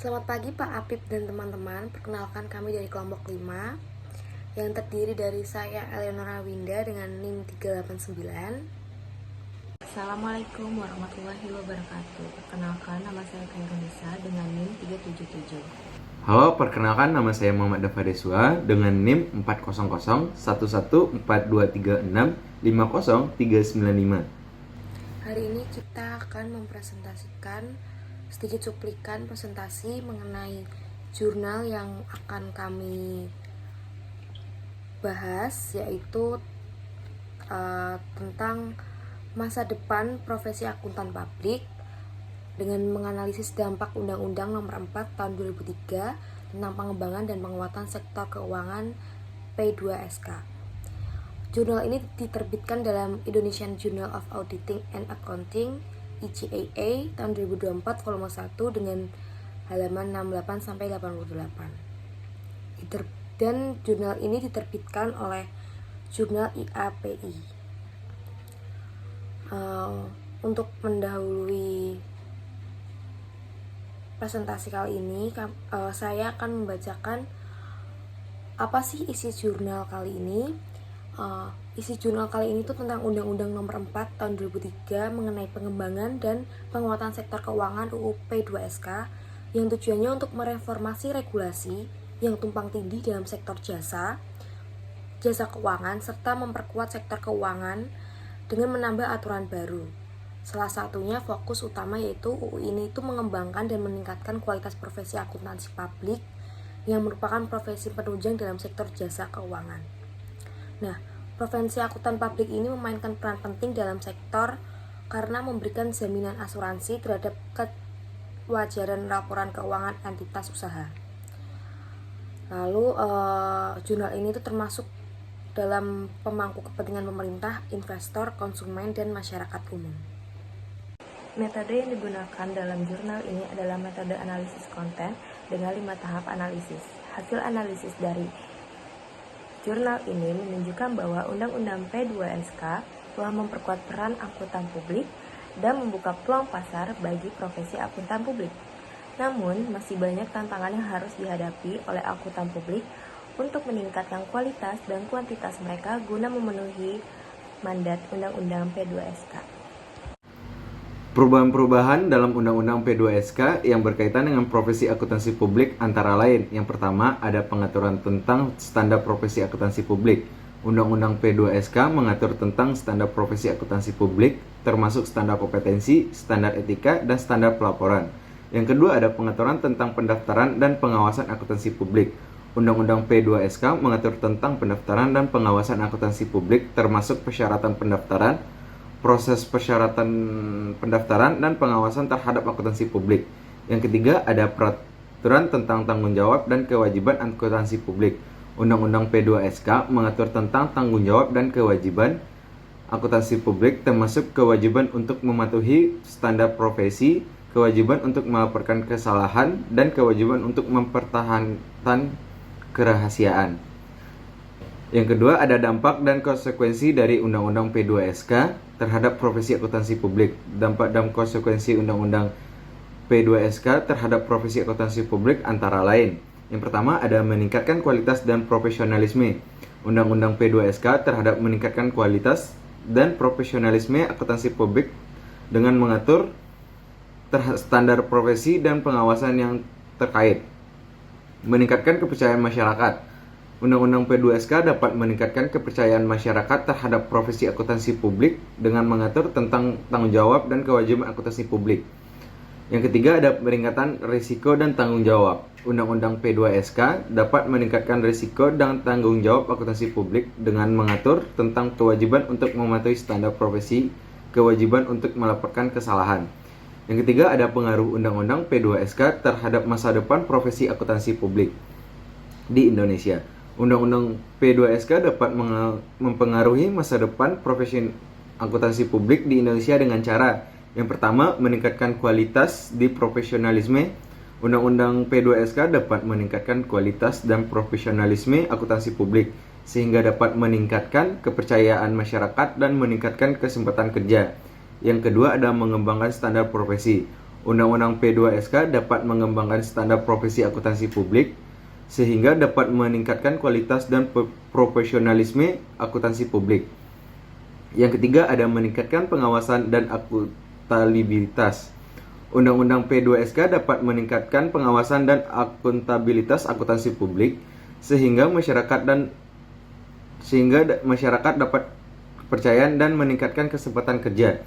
Selamat pagi Pak Apip dan teman-teman. Perkenalkan kami dari kelompok 5 yang terdiri dari saya Eleonora Winda dengan NIM 389. Assalamualaikum warahmatullahi wabarakatuh. Perkenalkan, nama saya Khairul Nisa dengan NIM 377. Halo, perkenalkan nama saya Muhammad Dafa Deswa dengan NIM 400114236500395. Hari ini kita akan mempresentasikan sedikit cuplikan presentasi mengenai jurnal yang akan kami bahas, yaitu tentang masa depan profesi akuntan publik dengan menganalisis dampak Undang-Undang Nomor 4 Tahun 2003 tentang pengembangan dan penguatan sektor keuangan P2SK. Jurnal ini diterbitkan dalam Indonesian Journal of Auditing and Accounting (IJAA) tahun 2024 volume 1 dengan halaman 68 sampai 88. Dan jurnal ini diterbitkan oleh Jurnal IAPI. Untuk mendahului presentasi kali ini, saya akan membacakan apa sih isi jurnal kali ini. Isi jurnal kali ini tuh tentang Undang-Undang Nomor 4 Tahun 2003 mengenai pengembangan dan penguatan sektor keuangan UU P2SK yang tujuannya untuk mereformasi regulasi yang tumpang tindih dalam sektor jasa keuangan serta memperkuat sektor keuangan dengan menambah aturan baru. Salah satunya fokus utama yaitu UU ini itu mengembangkan dan meningkatkan kualitas profesi akuntansi publik yang merupakan profesi penunjang dalam sektor jasa keuangan. Nah, profesi akuntan publik ini memainkan peran penting dalam sektor karena memberikan jaminan asuransi terhadap kewajaran laporan keuangan entitas usaha. Lalu, jurnal ini itu termasuk dalam pemangku kepentingan pemerintah, investor, konsumen, dan masyarakat umum. Metode yang digunakan dalam jurnal ini adalah metode analisis konten dengan 5 tahap analisis. Hasil analisis dari jurnal ini menunjukkan bahwa Undang-Undang P2SK telah memperkuat peran akuntan publik dan membuka peluang pasar bagi profesi akuntan publik. Namun, masih banyak tantangan yang harus dihadapi oleh akuntan publik untuk meningkatkan kualitas dan kuantitas mereka guna memenuhi mandat Undang-Undang P2SK. Perubahan-perubahan dalam Undang-Undang P2SK yang berkaitan dengan profesi akuntansi publik antara lain. Yang pertama, ada pengaturan tentang standar profesi akuntansi publik. Undang-Undang P2SK mengatur tentang standar profesi akuntansi publik, termasuk standar kompetensi, standar etika, dan standar pelaporan. Yang kedua, ada pengaturan tentang pendaftaran dan pengawasan akuntansi publik. Undang-Undang P2SK mengatur tentang pendaftaran dan pengawasan akuntansi publik, termasuk persyaratan pendaftaran, proses persyaratan pendaftaran, dan pengawasan terhadap akuntansi publik. Yang ketiga, ada peraturan tentang tanggung jawab dan kewajiban akuntansi publik. Undang-Undang P2SK mengatur tentang tanggung jawab dan kewajiban akuntansi publik, termasuk kewajiban untuk mematuhi standar profesi, kewajiban untuk melaporkan kesalahan, dan kewajiban untuk mempertahankan kerahasiaan. Yang kedua, ada dampak dan konsekuensi dari Undang-Undang P2SK terhadap profesi akuntansi publik. Dampak dan konsekuensi Undang-Undang P2SK terhadap profesi akuntansi publik antara lain. Yang pertama, ada meningkatkan kualitas dan profesionalisme. Undang-Undang P2SK terhadap meningkatkan kualitas dan profesionalisme akuntansi publik dengan mengatur standar profesi dan pengawasan yang terkait. Meningkatkan kepercayaan masyarakat. Undang-Undang P2SK dapat meningkatkan kepercayaan masyarakat terhadap profesi akuntansi publik dengan mengatur tentang tanggung jawab dan kewajiban akuntansi publik. Yang ketiga, ada peningkatan risiko dan tanggung jawab. Undang-Undang P2SK dapat meningkatkan risiko dan tanggung jawab akuntansi publik dengan mengatur tentang kewajiban untuk mematuhi standar profesi, kewajiban untuk melaporkan kesalahan. Yang ketiga, ada pengaruh Undang-Undang P2SK terhadap masa depan profesi akuntansi publik di Indonesia. Undang-Undang P2SK dapat mempengaruhi masa depan profesi akuntansi publik di Indonesia dengan cara yang pertama, meningkatkan kualitas di profesionalisme. Undang-Undang P2SK dapat meningkatkan kualitas dan profesionalisme akuntansi publik sehingga dapat meningkatkan kepercayaan masyarakat dan meningkatkan kesempatan kerja. Yang kedua adalah mengembangkan standar profesi. Undang-Undang P2SK dapat mengembangkan standar profesi akuntansi publik sehingga dapat meningkatkan kualitas dan profesionalisme akuntansi publik. Yang ketiga ada meningkatkan pengawasan dan akuntabilitas. Undang-Undang P2SK dapat meningkatkan pengawasan dan akuntabilitas akuntansi publik sehingga masyarakat dapat kepercayaan dan meningkatkan kesempatan kerja.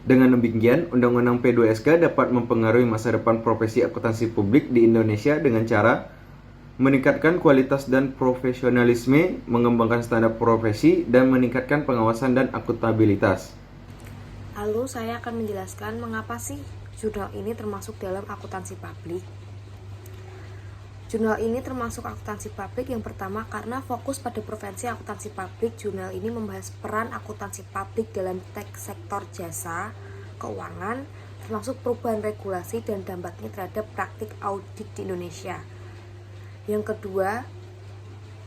Dengan demikian, Undang-Undang P2SK dapat mempengaruhi masa depan profesi akuntansi publik di Indonesia dengan cara meningkatkan kualitas dan profesionalisme, mengembangkan standar profesi, dan meningkatkan pengawasan dan akuntabilitas. Lalu saya akan menjelaskan mengapa sih jurnal ini termasuk dalam akuntansi publik. Jurnal ini termasuk akuntansi publik yang pertama karena fokus pada profesi akuntansi publik. Jurnal ini membahas peran akuntansi publik dalam sektor jasa keuangan, termasuk perubahan regulasi dan dampaknya terhadap praktik audit di Indonesia. Yang kedua,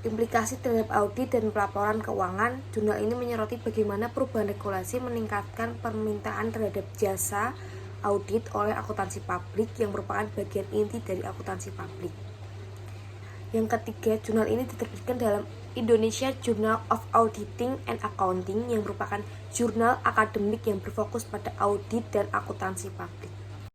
implikasi terhadap audit dan pelaporan keuangan. Jurnal ini menyoroti bagaimana perubahan regulasi meningkatkan permintaan terhadap jasa audit oleh akuntansi publik yang merupakan bagian inti dari akuntansi publik. Yang ketiga, jurnal ini diterbitkan dalam Indonesia Journal of Auditing and Accounting yang merupakan jurnal akademik yang berfokus pada audit dan akuntansi publik.